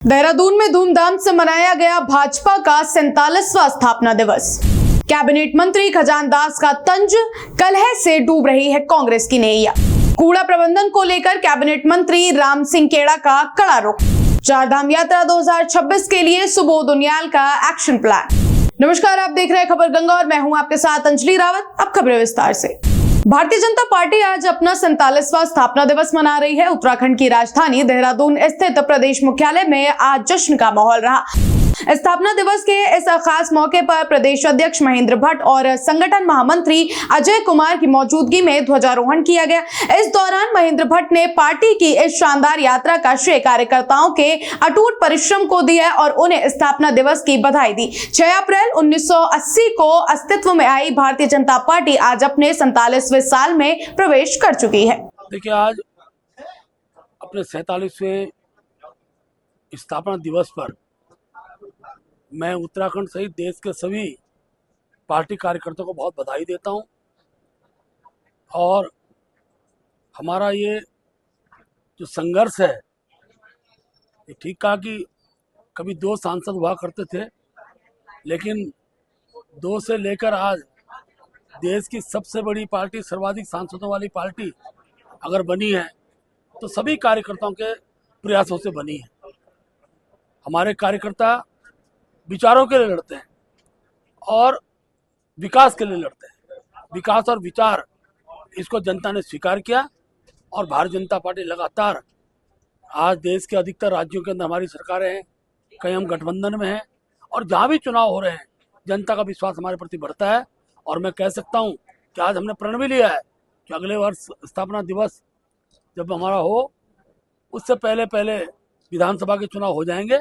देहरादून में धूमधाम से मनाया गया भाजपा का 47वां स्थापना दिवस। कैबिनेट मंत्री खजान दास का तंज, कलह से डूब रही है कांग्रेस की नैया। कूड़ा प्रबंधन को लेकर कैबिनेट मंत्री राम सिंह खेड़ा का कड़ा रुख। चारधाम यात्रा 2026 के लिए सुबोध उनियाल का एक्शन प्लान। नमस्कार, आप देख रहे हैं खबर गंगा और मैं हूं आपके साथ अंजलि रावत। अब खबरें विस्तार से। भारतीय जनता पार्टी आज अपना 47वां स्थापना दिवस मना रही है। उत्तराखंड की राजधानी देहरादून स्थित प्रदेश मुख्यालय में आज जश्न का माहौल रहा। स्थापना दिवस के इस खास मौके पर प्रदेश अध्यक्ष महेंद्र भट्ट और संगठन महामंत्री अजय कुमार की मौजूदगी में ध्वजारोहण किया गया। इस दौरान महेंद्र भट्ट ने पार्टी की इस शानदार यात्रा का श्रेय कार्यकर्ताओं के अटूट परिश्रम को दिया और उन्हें स्थापना दिवस की बधाई दी। 6 अप्रैल 1980 को अस्तित्व में आई भारतीय जनता पार्टी आज अपने 47वें साल में प्रवेश कर चुकी है। देखिए, आज अपने 47वें स्थापना दिवस पर मैं उत्तराखंड सहित देश के सभी पार्टी कार्यकर्ताओं को बहुत बधाई देता हूं। और हमारा ये जो संघर्ष है, ये ठीक कहा कि कभी 2 सांसद हुआ करते थे, लेकिन 2 से लेकर आज देश की सबसे बड़ी पार्टी, सर्वाधिक सांसदों वाली पार्टी अगर बनी है तो सभी कार्यकर्ताओं के प्रयासों से बनी है। हमारे कार्यकर्ता विचारों के लिए लड़ते हैं और विकास के लिए लड़ते हैं। विकास और विचार, इसको जनता ने स्वीकार किया और भारतीय जनता पार्टी लगातार आज देश के अधिकतर राज्यों के अंदर हमारी सरकारें हैं, कहीं हम गठबंधन में हैं, और जहां भी चुनाव हो रहे हैं जनता का विश्वास हमारे प्रति बढ़ता है। और मैं कह सकता हूं कि आज हमने प्रण भी लिया है कि अगले वर्ष स्थापना दिवस जब हमारा हो, उससे पहले विधानसभा के चुनाव हो जाएंगे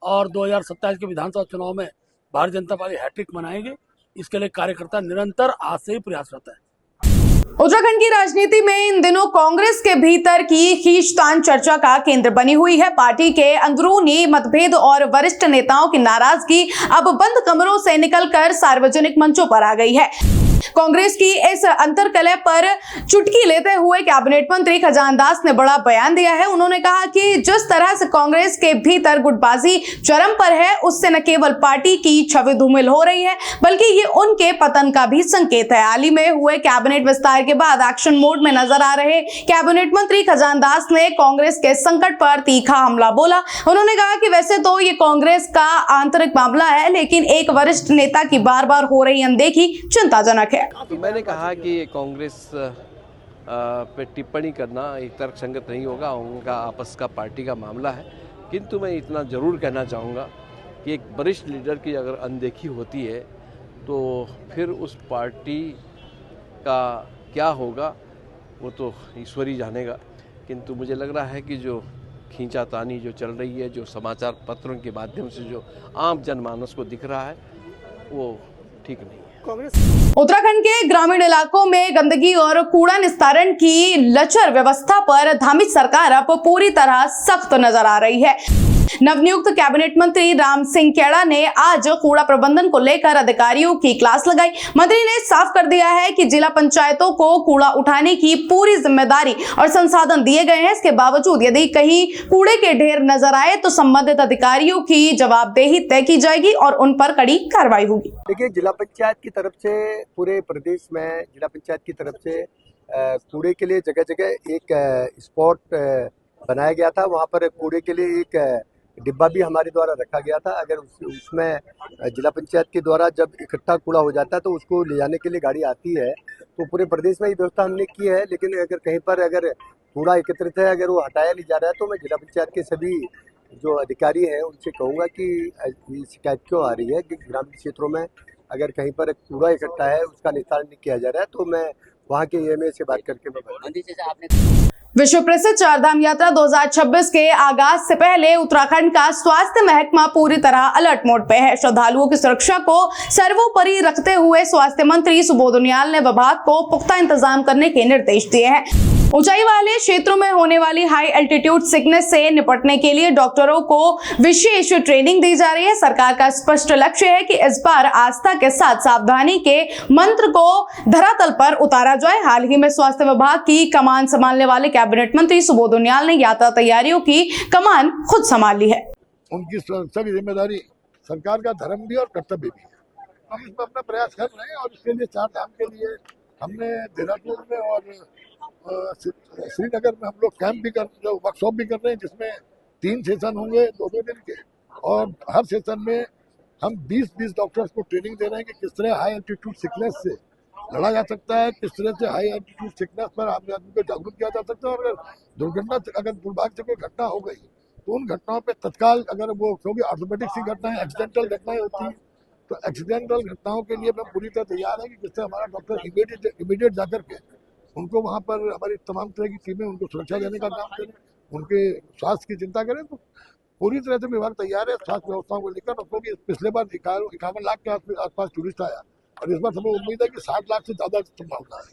और 2027 के विधानसभा चुनाव में भारतीय जनता पार्टी हैट्रिक मनाएगी। इसके लिए कार्यकर्ता निरंतर आज से ही प्रयासरत है। उत्तराखंड की राजनीति में इन दिनों कांग्रेस के भीतर की खींचतान चर्चा का केंद्र बनी हुई है। पार्टी के अंदरूनी मतभेद और वरिष्ठ नेताओं की नाराजगी अब बंद कमरों से निकलकर सार्वजनिक मंचों पर आ गई है। कांग्रेस की इस अंतर्कलह पर चुटकी लेते हुए कैबिनेट मंत्री खजान दास ने बड़ा बयान दिया है। उन्होंने कहा कि जिस तरह से कांग्रेस के भीतर गुटबाजी चरम पर है, उससे न केवल पार्टी की छवि धूमिल हो रही है, बल्कि ये उनके पतन का भी संकेत है। हाल ही में हुए कैबिनेट विस्तार के बाद एक्शन मोड में नजर आ रहे कैबिनेट मंत्री खजान दास ने कांग्रेस के संकट पर तीखा हमला बोला। उन्होंने कहा कि वैसे तो ये कांग्रेस का आंतरिक मामला है, लेकिन एक वरिष्ठ नेता की बार बार हो रही अनदेखी चिंताजनक है। तो मैंने कहा कि कांग्रेस पे टिप्पणी करना एक तर्कसंगत नहीं होगा, उनका आपस का पार्टी का मामला है। किंतु मैं इतना ज़रूर कहना चाहूँगा कि एक वरिष्ठ लीडर की अगर अनदेखी होती है तो फिर उस पार्टी का क्या होगा वो तो ईश्वर ही जानेगा। किंतु मुझे लग रहा है कि जो खींचातानी जो चल रही है, जो समाचार पत्रों के माध्यम से जो आम जनमानस को दिख रहा है, वो ठीक नहीं है। उत्तराखंड के ग्रामीण इलाकों में गंदगी और कूड़ा निस्तारण की लचर व्यवस्था पर धामित सरकार अब पूरी तरह सख्त नजर आ रही है। नवनियुक्त कैबिनेट मंत्री राम सिंह खेड़ा ने आज कूड़ा प्रबंधन को लेकर अधिकारियों की क्लास लगाई। मंत्री ने साफ कर दिया है कि जिला पंचायतों को कूड़ा उठाने की पूरी जिम्मेदारी और संसाधन दिए गए हैं। इसके बावजूद यदि कहीं कूड़े के ढेर नजर आए तो संबंधित अधिकारियों की जवाबदेही तय की जाएगी और उन पर कड़ी कार्रवाई होगी। देखिए, जिला पंचायत की तरफ से पूरे प्रदेश में जिला पंचायत की तरफ से कूड़े के लिए जगह जगह एक स्पॉट बनाया गया था। वहाँ पर कूड़े के लिए एक डिब्बा भी हमारे द्वारा रखा गया था। अगर उसमें जिला पंचायत के द्वारा जब इकट्ठा कूड़ा हो जाता है तो उसको ले जाने के लिए गाड़ी आती है। तो पूरे प्रदेश में ये व्यवस्था हमने की है। लेकिन अगर कहीं पर अगर कूड़ा एकत्रित है, अगर वो हटाया नहीं जा रहा है, तो मैं जिला पंचायत के सभी जो अधिकारी हैं उनसे कहूँगा कि ये शिकायत क्यों आ रही है कि ग्रामीण क्षेत्रों में अगर कहीं पर कूड़ा इकट्ठा है, उसका निस्तारण नहीं किया जा रहा है, तो मैं वहाँ के एएमए से बात करके मैं विश्व प्रसिद्ध चारधाम यात्रा 2026 के आगाज से पहले उत्तराखंड का स्वास्थ्य महकमा पूरी तरह अलर्ट मोड पे है। श्रद्धालुओं की सुरक्षा को सर्वोपरि रखते हुए स्वास्थ्य मंत्री सुबोध उनियाल ने विभाग को पुख्ता इंतजाम करने के निर्देश दिए हैं। ऊंचाई वाले क्षेत्रों में होने वाली हाई एल्टीट्यूड सिकनेस से निपटने के लिए डॉक्टरों को विशेष ट्रेनिंग दी जा रही है। सरकार का स्पष्ट लक्ष्य है कि इस बार आस्था के साथ सावधानी के मंत्र को धरातल पर उतारा जाए। हाल ही में स्वास्थ्य विभाग की कमान संभालने वाले कैबिनेट मंत्री सुबोध उनियाल ने यात्रा तैयारियों की कमान खुद संभाल ली है। उनकी सभी जिम्मेदारी सरकार का धर्म भी और कर्तव्य भी है। हम इसमें अपना प्रयास कर रहे हैं और इसके लिए 4 धाम के लिए हमने देहरादून में और श्रीनगर में हम लोग कैंप भी वर्कशॉप भी कर रहे हैं, जिसमें 3 सेशन होंगे 2-2 दिन के, और हर सेशन में हम 20-20 डॉक्टर्स को ट्रेनिंग दे रहे हैं कि किस तरह हाई एल्टीट्यूड सिकनेस से लड़ा जा सकता है, किस तरह से हाई एल्टीट्यूड सिकनेस पर आम आदमी को जागरूक किया जा सकता है, और अगर दुर्भाग्य से कोई घटना हो गई तो उन घटनाओं पे तत्काल, अगर वो क्योंकि ऑटोमेटिक सी घटनाएं, एक्सीडेंटल घटनाएं होती हैं, तो एक्सीडेंटल घटनाओं के लिए मैं पूरी तरह तैयार है कि जिससे हमारा डॉक्टर इमीडिएट जाकर के उनको वहाँ पर हमारी तमाम तरह की टीमें उनको सुरक्षा देने का काम करें, उनके स्वास्थ्य की चिंता करें। तो पूरी तरह से विभाग तैयार है स्वास्थ्य व्यवस्थाओं को लेकर। क्योंकि पिछले बार 51 लाख के आसपास टूरिस्ट आया, और इस बार हमें उम्मीद है कि 60 लाख से ज़्यादा संभावना है।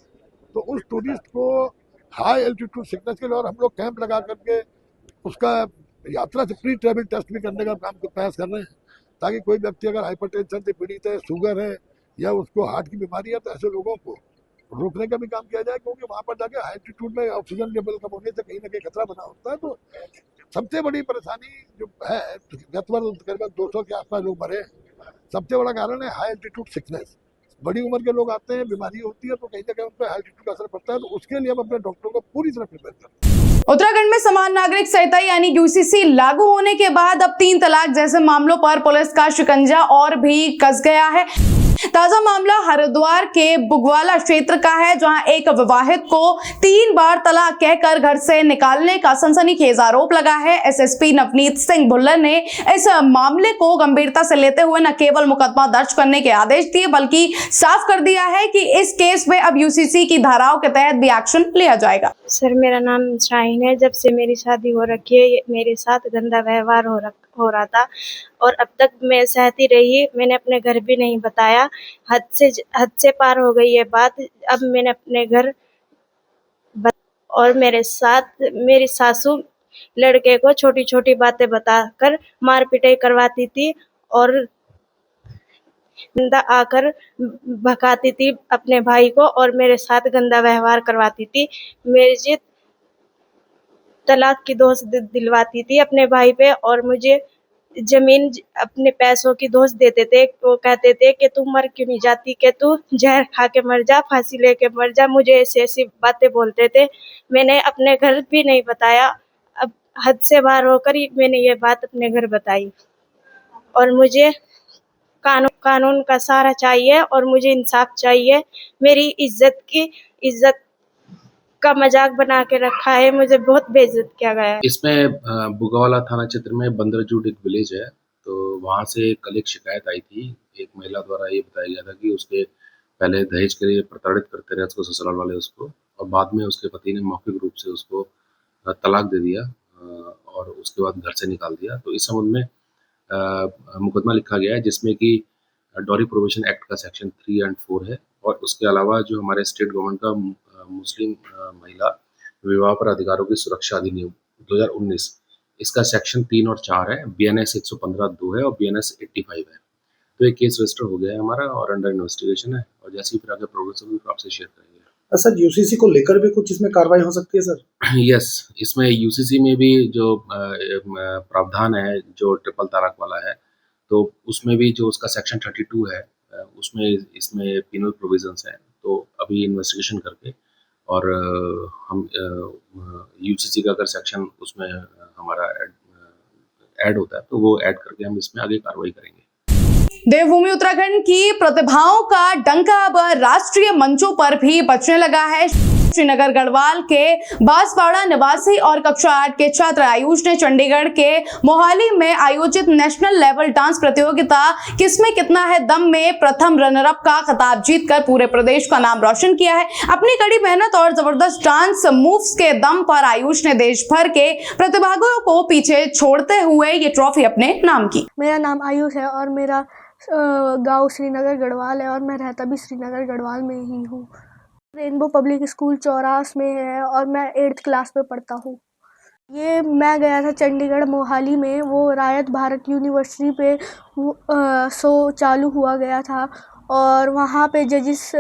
तो उस टूरिस्ट को हाई एल्टीट्यूड सिकनेस के लिए और हम लोग कैंप लगा करके उसका यात्रा से प्री ट्रैवल टेस्ट भी करने का काम प्रयास कर रहे हैं, ताकि कोई व्यक्ति अगर हाइपरटेंशन से पीड़ित है, शुगर है या उसको हार्ट की बीमारी है, तो ऐसे लोगों को रोकने का भी काम किया जाए, क्योंकि वहाँ पर जाके हाई एल्टीट्यूड में ऑक्सीजन लेवल कम होने से कहीं ना कहीं खतरा बना होता है। तो सबसे बड़ी परेशानी जो है, गत वर्ष तकरीबन 200 के आसपास लोग मरे, सबसे बड़ा कारण है हाई एल्टीट्यूड सिकनेस। बड़ी उम्र के लोग आते हैं, बीमारी होती है, तो कहीं ना कहीं उन पर हाई एल्टीट्यूड का असर पड़ता है। तो उसके लिए हम अपने डॉक्टरों को पूरी तरह प्रिपेयर करते हैं। उत्तराखंड में समान नागरिक संहिता यानी यूसीसी लागू होने के बाद अब 3 तलाक जैसे मामलों पर पुलिस का शिकंजा और भी कस गया है। ताजा मामला हरिद्वार के बुगवाला क्षेत्र का है, जहां एक विवाहित को 3 बार तलाक कहकर घर से निकालने का सनसनीखेज आरोप लगा है। एसएसपी नवनीत सिंह भुल्लर ने इस मामले को गंभीरता से लेते हुए न केवल मुकदमा दर्ज करने के आदेश दिए, बल्कि साफ कर दिया है कि इस केस में अब यूसीसी की धाराओं के तहत भी एक्शन लिया जाएगा। सर, मेरा नाम शाहीन है। जब से मेरी शादी हो रखी है, मेरे साथ गंदा व्यवहार हो रहा था और अब तक मैं सहती रही। मैंने अपने घर भी नहीं बताया। हद से पार हो गई है बात। अब मैंने अपने घर और मेरे साथ मेरी सासू लड़के को छोटी छोटी बातें बताकर मार पिटाई करवाती थी और आकर भगाती थी अपने भाई को और मेरे साथ गंदा व्यवहार करवाती थी। मेरी जिद तलाक की दोष दिलवाती थी अपने भाई पे और मुझे जमीन अपने पैसों की दोष देते थे। वो कहते थे कि तू मर क्यों नहीं जाती, कि तू जहर खा के मर जा, फांसी लेके मर जा। मुझे ऐसी बातें बोलते थे। मैंने अपने घर भी नहीं बताया। अब हद से बाहर होकर ही मैंने ये बात अपने घर बताई और मुझे कानून का सहारा चाहिए और मुझे इंसाफ चाहिए। मेरी इज्जत का मजाक बना के रखा है। मुझे बहुत बेइज्जत किया गया है। इसमें बुगावाला थाना क्षेत्र में बंदरजूट एक विलेज है, तो वहाँ से कल एक शिकायत आई थी। एक महिला द्वारा ये बताया गया था कि उसके पहले दहेज के लिए प्रताड़ित करते रहे उसको ससुराल वाले उसको, और बाद में उसके पति ने मौखिक रूप से उसको तलाक दे दिया और उसके बाद घर से निकाल दिया। तो इस संबंध में मुकदमा लिखा गया है, जिसमें कि डॉरी प्रोविजन एक्ट का सेक्शन 3 और 4 है, और उसके अलावा जो हमारे स्टेट गवर्नमेंट का मुस्लिम महिला विवाह पर अधिकारों की सुरक्षा अधिनियम 2019, इसका सेक्शन 3 और 4 है। BNS 115(2) है और BNS 85 है। तो एक केस रजिस्टर हो गया है हमारा और अंडर इन्वेस्टिगेशन है, और जैसे ही फिर आगे प्रोग्रेस होगी आपसे शेयर करेंगे। सर, यूसीसी को लेकर भी कुछ इसमें कार्रवाई हो सकती है सर? यस, इसमें यूसीसी में भी जो प्रावधान है जो ट्रिपल तलाक वाला है, तो उसमें भी जो उसका सेक्शन 32 है उसमें इसमें पिनल प्रोविजंस हैं। तो अभी इन्वेस्टिगेशन करके और हम यूसीसी का अगर सेक्शन उसमें हमारा ऐड होता है तो वो ऐड करके हम इसमें आगे कार्रवाई करेंगे। देवभूमि उत्तराखंड की प्रतिभाओं का डंका अब राष्ट्रीय मंचों पर भी बजने लगा है। श्रीनगर गढ़वाल के बांसवाड़ा निवासी और कक्षा 8 के छात्र आयुष ने चंडीगढ़ के मोहाली में आयोजित नेशनल लेवल डांस प्रतियोगिता किसमें कितना है दम में प्रथम रनर अप का खिताब जीतकर पूरे प्रदेश का नाम रोशन किया है। अपनी कड़ी मेहनत और जबरदस्त डांस मूव्स के दम पर आयुष ने देश भर के प्रतिभागियों को पीछे छोड़ते हुए ये ट्रॉफी अपने नाम की। मेरा नाम आयुष है और मेरा गांव श्रीनगर गढ़वाल है और मैं रहता भी श्रीनगर गढ़वाल में ही हूँ। रेनबो पब्लिक स्कूल चौरास में है और मैं 8th क्लास में पढ़ता हूँ। ये मैं गया था चंडीगढ़ मोहाली में, वो रायत भारत यूनिवर्सिटी पे शो चालू हुआ गया था और वहाँ पे जजिस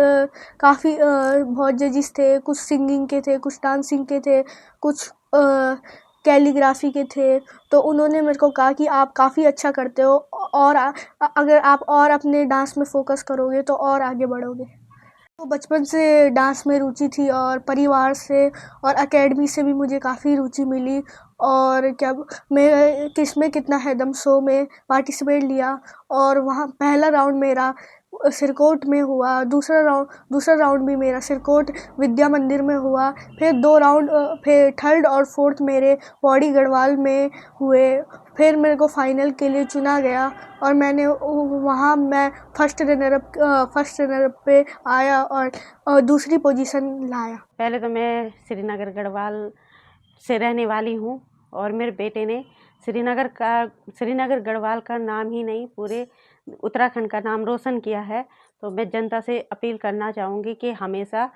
काफ़ी बहुत जजिस थे। कुछ सिंगिंग के थे, कुछ डांसिंग के थे, कुछ कैलीग्राफी के थे, तो उन्होंने मेरे को कहा कि आप काफ़ी अच्छा करते हो और अगर आप और अपने डांस में फोकस करोगे तो और आगे बढ़ोगे। तो बचपन से डांस में रुचि थी और परिवार से और एकेडमी से भी मुझे काफ़ी रुचि मिली और क्या मैं किसमें कितना है दम शो में पार्टिसिपेट लिया और वहाँ पहला राउंड मेरा सिरकोट में हुआ, दूसरा राउंड भी मेरा सिरकोट विद्या मंदिर में हुआ, फिर 2 राउंड फिर थर्ड और फोर्थ मेरे पौड़ी गढ़वाल में हुए, फिर मेरे को फाइनल के लिए चुना गया और मैंने वहाँ मैं फर्स्ट रनर अप पे आया और दूसरी पोजीशन लाया। पहले तो मैं श्रीनगर गढ़वाल से रहने वाली हूँ और मेरे बेटे ने श्रीनगर गढ़वाल का नाम ही नहीं पूरे उत्तराखंड का नाम रोशन किया है। तो मैं जनता से अपील करना चाहूँगी कि हमेशा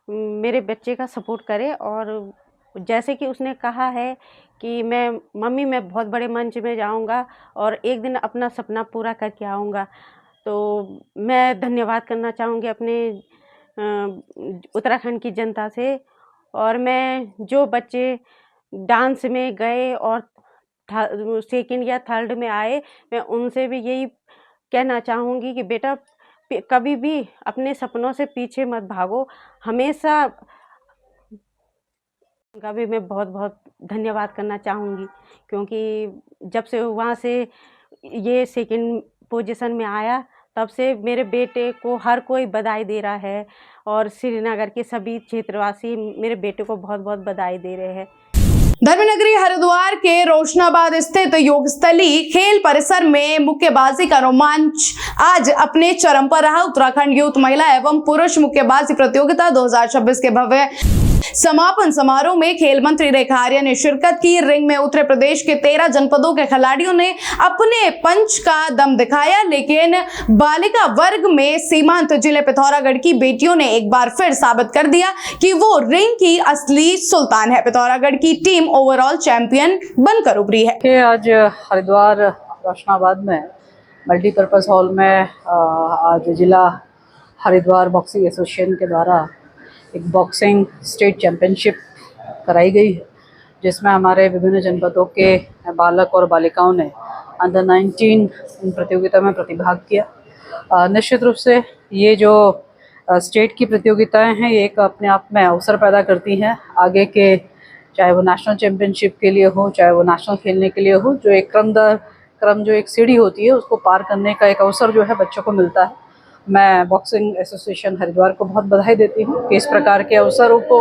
मेरे बच्चे का सपोर्ट करे और जैसे कि उसने कहा है कि मम्मी मैं बहुत बड़े मंच में जाऊँगा और एक दिन अपना सपना पूरा करके आऊँगा। तो मैं धन्यवाद करना चाहूँगी अपने उत्तराखंड की जनता से और मैं जो बच्चे डांस में गए और सेकंड या थर्ड में आए, मैं उनसे भी यही कहना चाहूँगी कि बेटा कभी भी अपने सपनों से पीछे मत भागो, हमेशा। उनका भी मैं बहुत बहुत धन्यवाद करना चाहूँगी क्योंकि जब से वहाँ से ये सेकंड पोजीशन में आया तब से मेरे बेटे को हर कोई बधाई दे रहा है और श्रीनगर के सभी क्षेत्रवासी मेरे बेटे को बहुत बहुत बधाई दे रहे हैं। धर्मनगरी हरिद्वार के रोशनाबाद स्थित योग स्थली खेल परिसर में मुक्केबाजी का रोमांच आज अपने चरम पर रहा। उत्तराखंड यूथ महिला एवं पुरुष मुक्केबाजी प्रतियोगिता 2026 के भव्य समापन समारोह में खेल मंत्री रेखा आर्या ने शिरकत की। रिंग में उतरे प्रदेश के 13 जनपदों के खिलाड़ियों ने अपने पंच का दम दिखाया, लेकिन बालिका वर्ग में सीमांत जिले पिथौरागढ़ की बेटियों ने एक बार फिर साबित कर दिया कि वो रिंग की असली सुल्तान है। पिथौरागढ़ की टीम ओवरऑल चैंपियन बनकर उभरी है। आज हरिद्वार रोशनाबाद में मल्टीपर्पज हॉल में आज जिला हरिद्वार बॉक्सिंग एसोसिएशन के द्वारा एक बॉक्सिंग स्टेट चैंपियनशिप कराई गई है, जिसमें हमारे विभिन्न जनपदों के बालक और बालिकाओं ने अंडर 19 इन प्रतियोगिता में प्रतिभाग किया। निश्चित रूप से ये जो स्टेट की प्रतियोगिताएं हैं ये एक अपने आप में अवसर पैदा करती हैं आगे के, चाहे वो नेशनल चैंपियनशिप के लिए हो, चाहे वो नेशनल खेलने के लिए हो। जो एक क्रम जो एक सीढ़ी होती है उसको पार करने का एक अवसर जो है बच्चों को मिलता है। मैं बॉक्सिंग एसोसिएशन हरिद्वार को बहुत बधाई देती हूँ कि इस प्रकार के अवसरों को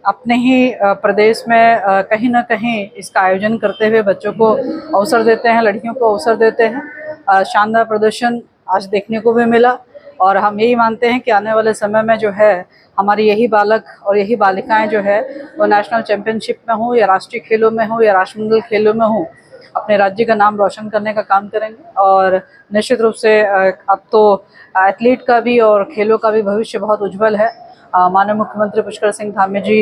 अपने ही प्रदेश में कहीं ना कहीं इसका आयोजन करते हुए बच्चों को अवसर देते हैं, लड़कियों को अवसर देते हैं। शानदार प्रदर्शन आज देखने को भी मिला और हम यही मानते हैं कि आने वाले समय में जो है हमारी यही बालक और यही बालिकाएं जो है वो नेशनल चैंपियनशिप में हो या राष्ट्रीय खेलों में हो या राष्ट्रमंडल खेलों में हो, अपने राज्य का नाम रोशन करने का काम करेंगे। और निश्चित रूप से अब तो एथलीट का भी और खेलों का भी भविष्य बहुत उज्जवल है। माननीय मुख्यमंत्री पुष्कर सिंह धामी जी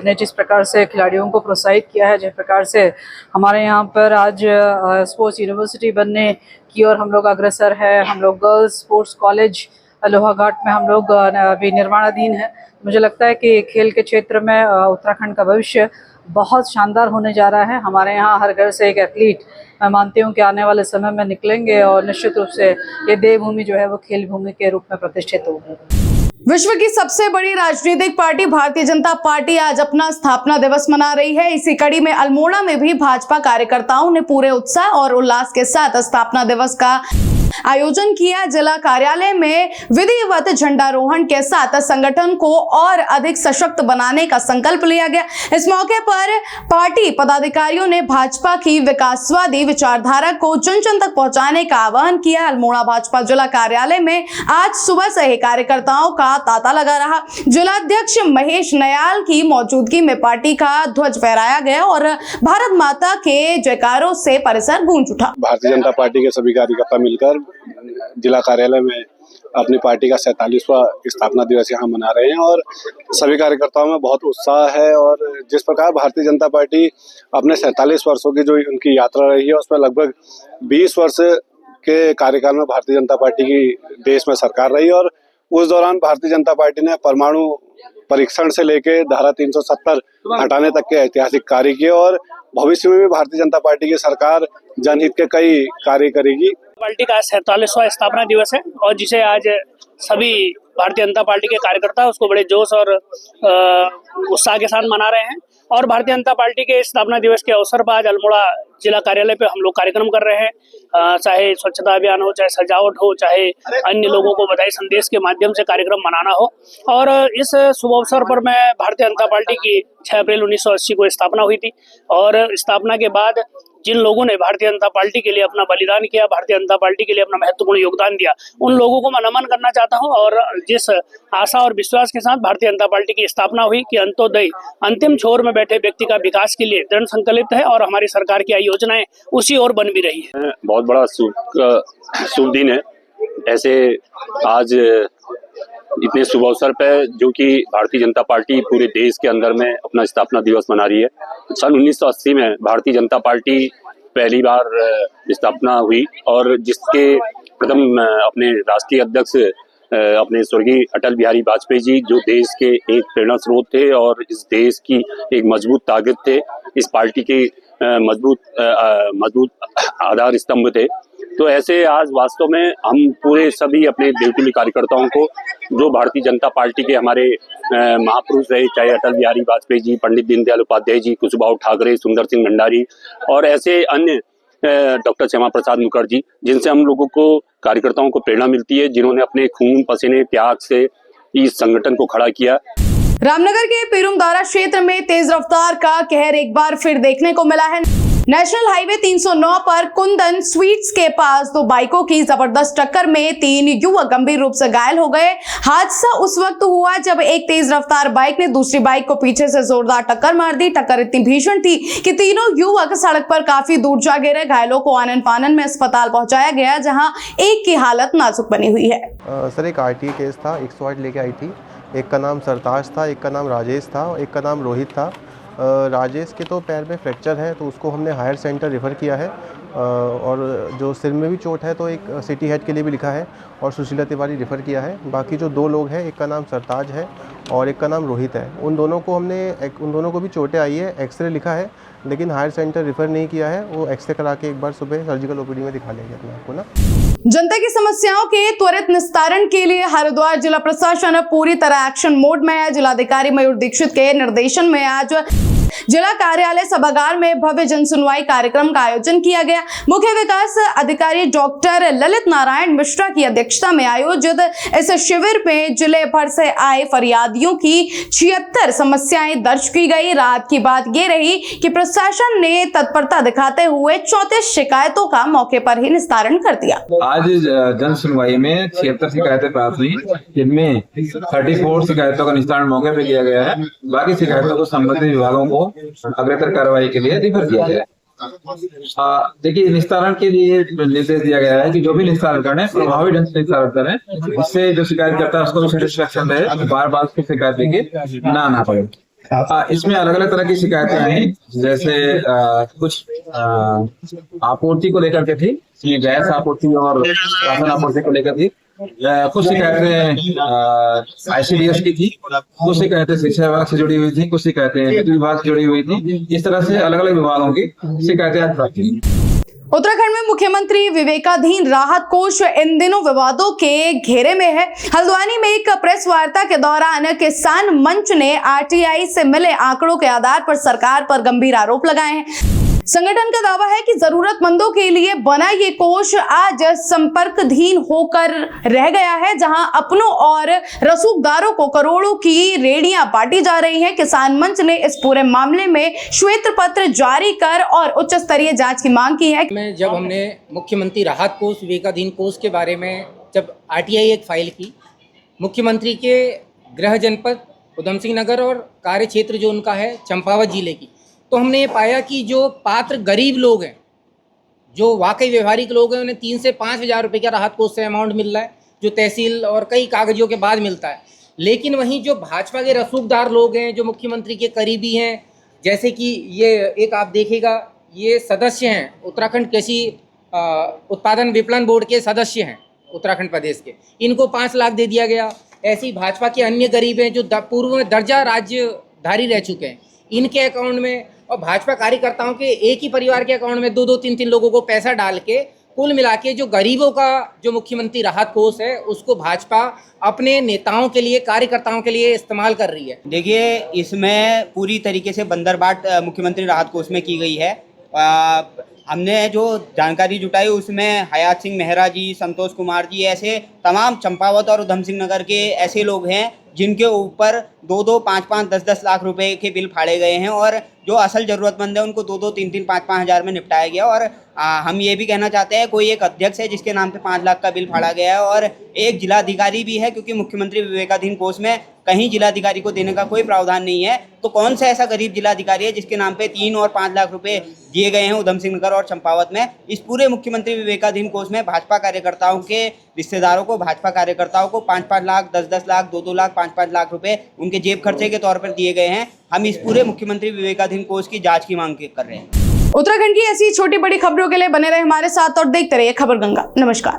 ने जिस प्रकार से खिलाड़ियों को प्रोत्साहित किया है, जिस प्रकार से हमारे यहाँ पर आज स्पोर्ट्स यूनिवर्सिटी बनने की ओर हम लोग अग्रसर है, हम लोग गर्ल्स स्पोर्ट्स कॉलेज लोहाघाट में हम लोग अभी निर्माणाधीन है। मुझे लगता है कि खेल के क्षेत्र में उत्तराखंड का भविष्य बहुत शानदार होने जा रहा है। हमारे यहाँ हर घर से एक एथलीट मैं मानती हूँ कि आने वाले समय में निकलेंगे और निश्चित रूप से ये देवभूमि जो है वो खेल भूमि के रूप में प्रतिष्ठित होगी। विश्व की सबसे बड़ी राजनीतिक पार्टी भारतीय जनता पार्टी आज अपना स्थापना दिवस मना रही है। इसी कड़ी में अल्मोड़ा में भी भाजपा कार्यकर्ताओं ने पूरे उत्साह और उल्लास के साथ स्थापना दिवस का आयोजन किया। जिला कार्यालय में विधिवत झंडारोहण के साथ संगठन को और अधिक सशक्त बनाने का संकल्प लिया गया। इस मौके पर पार्टी पदाधिकारियों ने भाजपा की विकासवादी विचारधारा को जन जन तक पहुंचाने का आह्वान किया। अल्मोड़ा भाजपा जिला कार्यालय में आज सुबह से ही कार्यकर्ताओं का तांता लगा रहा। जिलाध्यक्ष महेश नयाल की मौजूदगी में पार्टी का ध्वज फहराया गया और भारत माता के जयकारों से परिसर गूंज उठा। भारतीय जनता पार्टी के सभी कार्यकर्ता मिलकर जिला कार्यालय में अपनी पार्टी का 47वां स्थापना दिवस यहाँ मना रहे हैं और सभी कार्यकर्ताओं में बहुत उत्साह है। और जिस प्रकार भारतीय जनता पार्टी अपने 47 वर्षों की जो उनकी यात्रा रही है उसमें लगभग 20 वर्ष के कार्यकाल में भारतीय जनता पार्टी की देश में सरकार रही और उस दौरान भारतीय जनता पार्टी ने परमाणु परीक्षण से लेकर धारा 370 हटाने तक के ऐतिहासिक कार्य किए और भविष्य में भी भारतीय जनता पार्टी की सरकार जनहित के कई कार्य करेगी। पार्टी का 47वां स्थापना दिवस है और जिसे आज सभी भारतीय जनता पार्टी के कार्यकर्ता उसको बड़े जोश और उत्साह के साथ मना रहे हैं। और भारतीय जनता पार्टी के स्थापना दिवस के अवसर पर आज अल्मोड़ा जिला कार्यालय पे हम लोग कार्यक्रम कर रहे हैं। चाहे स्वच्छता अभियान हो, चाहे सजावट हो, चाहे अन्य लोगों को बधाई संदेश के माध्यम से कार्यक्रम मनाना हो। और इस शुभ अवसर पर मैं भारतीय जनता पार्टी की 6 अप्रैल 1980 को स्थापना हुई थी और स्थापना के बाद जिन लोगों ने भारतीय जनता पार्टी के लिए अपना बलिदान किया, भारतीय जनता पार्टी के लिए अपना महत्वपूर्ण योगदान दिया, उन लोगों को मैं नमन करना चाहता हूं। और जिस आशा और विश्वास के साथ भारतीय जनता पार्टी की स्थापना हुई कि अंत्योदय अंतिम छोर में बैठे व्यक्ति का विकास के लिए दृढ़ संकल्पित है और हमारी सरकार की योजनाएं उसी ओर बन भी रही है। बहुत बड़ा शुभ दिन है। ऐसे आज इतने शुभ अवसर पे जो कि भारतीय जनता पार्टी पूरे देश के अंदर में अपना स्थापना दिवस मना रही है। सन 1980 में भारतीय जनता पार्टी पहली बार स्थापना हुई और जिसके प्रथम अपने राष्ट्रीय अध्यक्ष अपने स्वर्गीय अटल बिहारी वाजपेयी जी जो देश के एक प्रेरणा स्रोत थे और इस देश की एक मजबूत ताकत थे, इस पार्टी के मजबूत आधार स्तंभ थे। तो ऐसे आज वास्तव में हम पूरे सभी अपने देवतुल्य कार्यकर्ताओं को जो भारतीय जनता पार्टी के हमारे महापुरुष रहे, चाहे अटल बिहारी वाजपेयी जी, पंडित दीनदयाल उपाध्याय जी, कुशवाहा ठाकरे, सुंदर सिंह भंडारी और ऐसे अन्य डॉक्टर श्यामा प्रसाद मुखर्जी, जिनसे हम लोगों को कार्यकर्ताओं को प्रेरणा मिलती है, जिन्होंने अपने खून पसीने त्याग से इस संगठन को खड़ा किया। रामनगर के पीरुमदारा क्षेत्र में तेज रफ्तार का कहर एक बार फिर देखने को मिला है। नेशनल हाईवे 309 पर कुंदन स्वीट्स के पास 2 बाइकों की जबरदस्त टक्कर में 3 युवक गंभीर रूप से घायल हो गए। हादसा उस वक्त हुआ जब एक तेज रफ्तार बाइक ने दूसरी बाइक को पीछे से जोरदार टक्कर मार दी। टक्कर इतनी भीषण थी कि तीनों युवक सड़क पर काफी दूर जा गिरे। घायलों को आनन फानन में अस्पताल पहुंचाया गया, जहां एक की हालत नाजुक बनी हुई है। सर एक RTA केस था, 108 लेके आई थी। एक का नाम सरताज था, एक का नाम राजेश था, एक का नाम रोहित था। राजेश के तो पैर में फ्रैक्चर है तो उसको हमने हायर सेंटर रेफ़र किया है और जो सिर में भी चोट है तो एक सिटी हेड के लिए भी लिखा है और सुशीला तिवारी रेफ़र किया है। बाकी जो 2 लोग हैं, एक का नाम सरताज है और एक का नाम रोहित है, उन दोनों को भी चोटें आई है। एक्सरे लिखा है लेकिन हायर सेंटर रेफ़र नहीं किया है। वो एक्सरे करा के एक बार सुबह सर्जिकल OPD में दिखा लेंगे अपने आपको ना। जनता की समस्याओं के त्वरित निस्तारण के लिए हरिद्वार जिला प्रशासन पूरी तरह एक्शन मोड में है। जिलाधिकारी मयूर दीक्षित के निर्देशन में आज जिला कार्यालय सभागार में भव्य जन सुनवाई कार्यक्रम का आयोजन किया गया। मुख्य विकास अधिकारी डॉक्टर ललित नारायण मिश्रा की अध्यक्षता में आयोजित इस शिविर में जिले भर से आए फरियादियों की 76 समस्याएं दर्ज की गई। रात की बात ये रही कि प्रशासन ने तत्परता दिखाते हुए 34 शिकायतों का मौके पर ही निस्तारण कर दिया। आज जन सुनवाई में 76 शिकायतें प्राप्त हुई, जिनमें 34 शिकायतों का निस्तारण मौके पर किया गया है। बाकी शिकायतों को संबंधित विभागों को अग्रतर कार्रवाई के लिए रिफर किया गया है। देखिए, निस्तारण के लिए निर्देश दिया गया है कि जो भी निस्तारण करें प्रभावी ढंग से निस्तारण करें, इससे जो शिकायत करता है उसको भी सेटिस्फेक्शन रहे, बार बार उसको शिकायत देके ना आना पड़े। इसमें अलग अलग तरह की शिकायतें आई, जैसे कुछ आपूर्ति को लेकर के थी, गैस आपूर्ति और राशन आपूर्ति को लेकर थी। कुछ शिकायतें ICDS की थी, कुछ शिकायतें शिक्षा विभाग से जुड़ी हुई थी, कुछ शिकायतें विद्युत विभाग से जुड़ी हुई थी। इस तरह से अलग अलग विभागों की शिकायतें आज प्राप्त हुई। उत्तराखंड में मुख्यमंत्री विवेकाधीन राहत कोष इन दिनों विवादों के घेरे में है। हल्द्वानी में एक प्रेस वार्ता के दौरान किसान मंच ने RTI से मिले आंकड़ों के आधार पर सरकार पर गंभीर आरोप लगाए हैं। संगठन का दावा है कि जरूरतमंदों के लिए बना ये कोष आज संपर्कधीन होकर रह गया है, जहां अपनों और रसूखदारों को करोड़ों की रेडियां बांटी जा रही हैं। किसान मंच ने इस पूरे मामले में श्वेत पत्र जारी कर और उच्च स्तरीय जांच की मांग की है। जब हमने मुख्यमंत्री राहत कोष विवेकाधीन कोष के बारे में जब RTI एक फाइल की, मुख्यमंत्री के गृह जनपद उधम सिंह नगर और कार्य क्षेत्र जो उनका है चंपावत जिले की, तो हमने ये पाया कि जो पात्र गरीब लोग हैं, जो वाकई व्यवहारिक लोग हैं, उन्हें 3 से 5 हज़ार रुपये का राहत कोष से अमाउंट मिल रहा है, जो तहसील और कई कागजों के बाद मिलता है। लेकिन वहीं जो भाजपा के रसूखदार लोग हैं, जो मुख्यमंत्री के करीबी हैं, जैसे कि ये एक आप देखिएगा, ये सदस्य हैं उत्तराखंड कृषि उत्पादन विपणन बोर्ड के सदस्य हैं उत्तराखंड प्रदेश के, इनको 5 लाख दे दिया गया। ऐसे ही भाजपा के अन्य गरीब हैं जो पूर्व में दर्जा राज्यधारी रह चुके हैं, इनके अकाउंट में, और भाजपा कार्यकर्ताओं के एक ही परिवार के अकाउंट में 2-2 3-3 लोगों को पैसा डाल के कुल मिला के जो गरीबों का जो मुख्यमंत्री राहत कोष है उसको भाजपा अपने नेताओं के लिए, कार्यकर्ताओं के लिए इस्तेमाल कर रही है। देखिए, इसमें पूरी तरीके से बंदरबाट मुख्यमंत्री राहत कोष में की गई है। हमने जो जानकारी जुटाई उसमें हयात सिंह मेहरा जी, संतोष कुमार जी, ऐसे तमाम चंपावत और उधम सिंह नगर के ऐसे लोग हैं जिनके ऊपर 2-2, 5-5, 10-10 लाख रुपए के बिल फाड़े गए हैं और जो असल ज़रूरतमंद है उनको 2-2, 3-3, 5-5 हज़ार में निपटाया गया। और हम ये भी कहना चाहते हैं, कोई एक अध्यक्ष है जिसके नाम पे 5 लाख का बिल फाड़ा गया है और एक जिलाधिकारी भी है, क्योंकि मुख्यमंत्री विवेकाधीन कोष में कहीं जिलाधिकारी को देने का कोई प्रावधान नहीं है। तो कौन सा ऐसा गरीब जिलाधिकारी है जिसके नाम पे 3 और 5 लाख रुपए दिए गए हैं उधम सिंह नगर और चंपावत में? इस पूरे मुख्यमंत्री विवेकाधीन कोष में भाजपा कार्यकर्ताओं के रिश्तेदारों को, भाजपा कार्यकर्ताओं को 5-5 लाख, 10-10 लाख, 2-2 लाख, 5-5 लाख रुपए उनके जेब खर्चे के तौर पर दिए गए हैं। हम इस पूरे मुख्यमंत्री विवेकाधीन कोष की जांच की मांग कर रहे हैं। उत्तराखंड की ऐसी छोटी बड़ी खबरों के लिए बने रहे हमारे साथ और देखते रहिए खबर गंगा। नमस्कार।